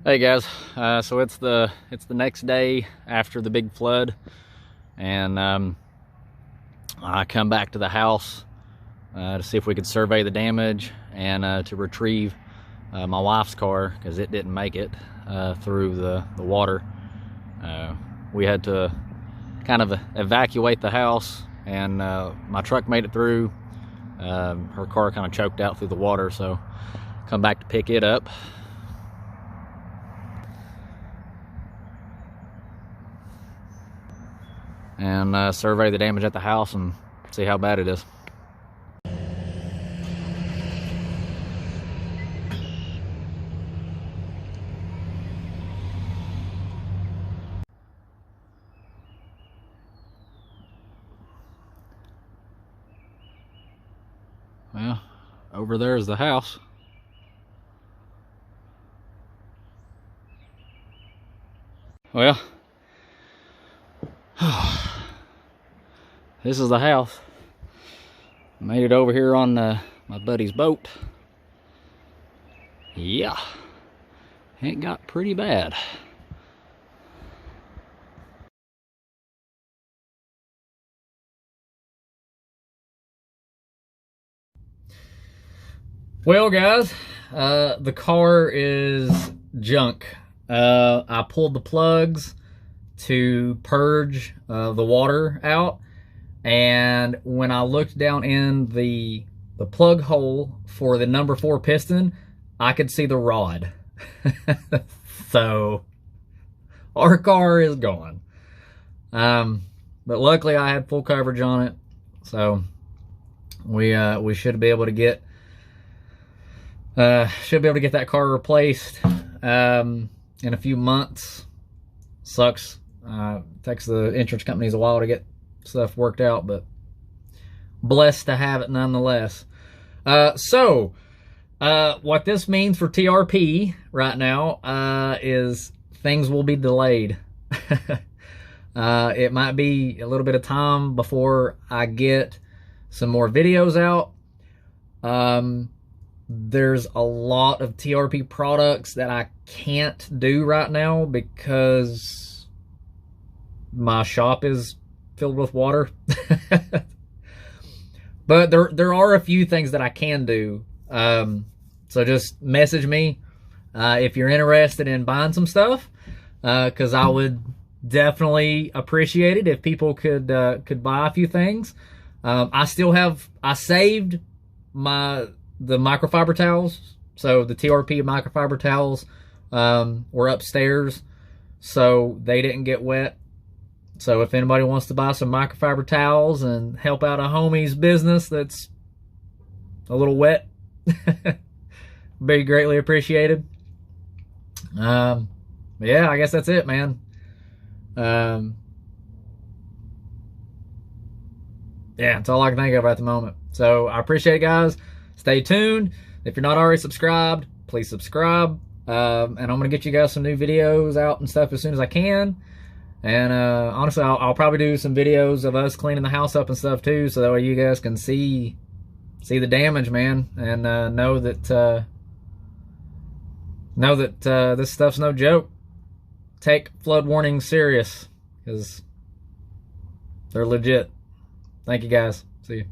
Hey guys, so it's the next day after the big flood, and I come back to the house to see if we could survey the damage and to retrieve my wife's car because it didn't make it through the water. We had to kind of evacuate the house, and my truck made it through. Her car kind of choked out through the water, so come back to pick it up. And survey the damage at the house and see how bad it is. Well, over there is the house. Well, this is the house. Made it over here on my buddy's boat. Yeah, it got pretty bad. Well, guys, the car is junk. I pulled the plugs to purge the water out, and when I looked down in the plug hole for the number 4 piston, I could see the rod. So our car is gone. But luckily I had full coverage on it, so we should be able to get that car replaced in a few months. Sucks. Takes the insurance companies a while to get stuff worked out, but blessed to have it nonetheless. So what this means for TRP right now is things will be delayed. It might be a little bit of time before I get some more videos out. There's a lot of TRP products that I can't do right now because my shop is filled with water. But there are a few things that I can do. So just message me if you're interested in buying some stuff, because I would definitely appreciate it if people could buy a few things. I saved the microfiber towels. So the TRP microfiber towels were upstairs, so they didn't get wet. So if anybody wants to buy some microfiber towels and help out a homie's business that's a little wet, be greatly appreciated. Yeah, I guess that's it, man. Yeah, that's all I can think of at the moment. So I appreciate it, guys. Stay tuned. If you're not already subscribed, please subscribe. And I'm gonna get you guys some new videos out and stuff as soon as I can. And honestly, I'll probably do some videos of us cleaning the house up and stuff too, so that way you guys can see the damage, man, and know that this stuff's no joke. Take flood warnings serious, because they're legit. Thank you, guys. See you.